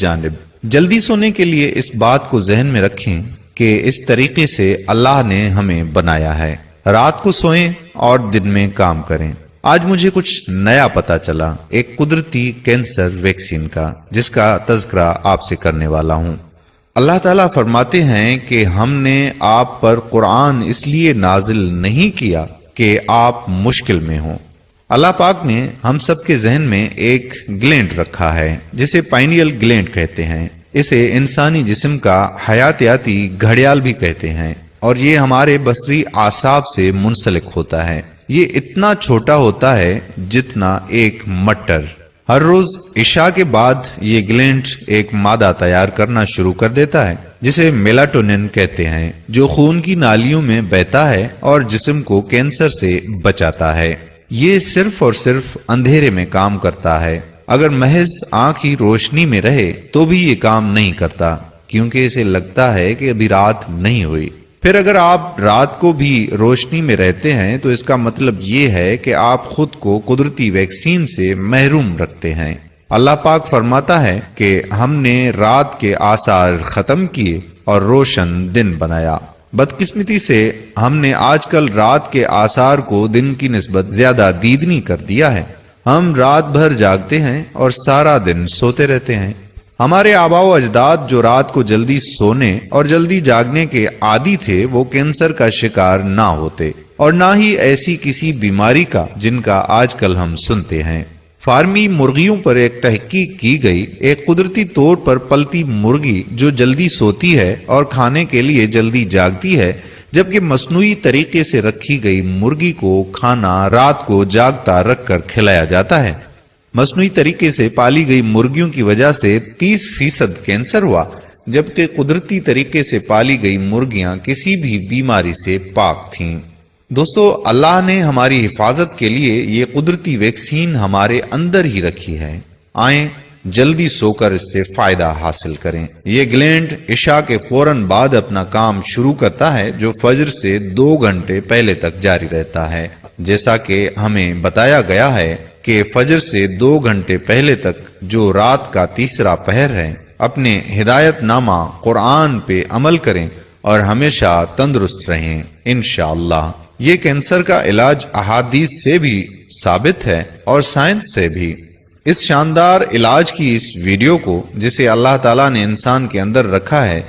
جانب۔ جلدی سونے کے لیے اس بات کو ذہن میں رکھیں کہ اس طریقے سے اللہ نے ہمیں بنایا ہے، رات کو سوئیں اور دن میں کام کریں۔ آج مجھے کچھ نیا پتا چلا ایک قدرتی کینسر ویکسین کا، جس کا تذکرہ آپ سے کرنے والا ہوں۔ اللہ تعالیٰ فرماتے ہیں کہ ہم نے آپ پر قرآن اس لیے نازل نہیں کیا کہ آپ مشکل میں ہوں۔ اللہ پاک نے ہم سب کے ذہن میں ایک گلینڈ رکھا ہے جسے پائنیل گلینڈ کہتے ہیں۔ اسے انسانی جسم کا حیاتیاتی گھڑیال بھی کہتے ہیں، اور یہ ہمارے بصری اعصاب سے منسلک ہوتا ہے۔ یہ اتنا چھوٹا ہوتا ہے جتنا ایک مٹر۔ ہر روز عشاء کے بعد یہ گلینڈ ایک مادہ تیار کرنا شروع کر دیتا ہے جسے میلاٹونن کہتے ہیں، جو خون کی نالیوں میں بہتا ہے اور جسم کو کینسر سے بچاتا ہے۔ یہ صرف اور صرف اندھیرے میں کام کرتا ہے۔ اگر محض آنکھ کی روشنی میں رہے تو بھی یہ کام نہیں کرتا، کیونکہ اسے لگتا ہے کہ ابھی رات نہیں ہوئی۔ پھر اگر آپ رات کو بھی روشنی میں رہتے ہیں تو اس کا مطلب یہ ہے کہ آپ خود کو قدرتی ویکسین سے محروم رکھتے ہیں۔ اللہ پاک فرماتا ہے کہ ہم نے رات کے آثار ختم کیے اور روشن دن بنایا۔ بدقسمتی سے ہم نے آج کل رات کے آثار کو دن کی نسبت زیادہ دیدنی کر دیا ہے۔ ہم رات بھر جاگتے ہیں اور سارا دن سوتے رہتے ہیں۔ ہمارے آباء و اجداد جو رات کو جلدی سونے اور جلدی جاگنے کے عادی تھے، وہ کینسر کا شکار نہ ہوتے، اور نہ ہی ایسی کسی بیماری کا جن کا آج کل ہم سنتے ہیں۔ فارمی مرغیوں پر ایک تحقیق کی گئی۔ ایک قدرتی طور پر پلتی مرغی جو جلدی سوتی ہے اور کھانے کے لیے جلدی جاگتی ہے، جبکہ مصنوعی طریقے سے رکھی گئی مرغی کو کھانا رات کو جاگتا رکھ کر کھلایا جاتا ہے۔ مصنوعی طریقے سے پالی گئی مرغیوں کی وجہ سے 30% کینسر ہوا، جبکہ قدرتی طریقے سے پالی گئی مرغیاں کسی بھی بیماری سے پاک تھیں۔ دوستو، اللہ نے ہماری حفاظت کے لیے یہ قدرتی ویکسین ہمارے اندر ہی رکھی ہے۔ آئیں جلدی سو کر اس سے فائدہ حاصل کریں۔ یہ گلینڈ عشاء کے فوراً بعد اپنا کام شروع کرتا ہے، جو فجر سے 2 گھنٹے پہلے تک جاری رہتا ہے۔ جیسا کہ ہمیں بتایا گیا ہے کہ فجر سے 2 گھنٹے پہلے تک جو رات کا تیسرا پہر ہے، اپنے ہدایت نامہ قرآن پہ عمل کریں اور ہمیشہ تندرست رہیں انشاءاللہ۔ یہ کینسر کا علاج احادیث سے بھی ثابت ہے اور سائنس سے بھی۔ اس شاندار علاج کی اس ویڈیو کو، جسے اللہ تعالیٰ نے انسان کے اندر رکھا ہے،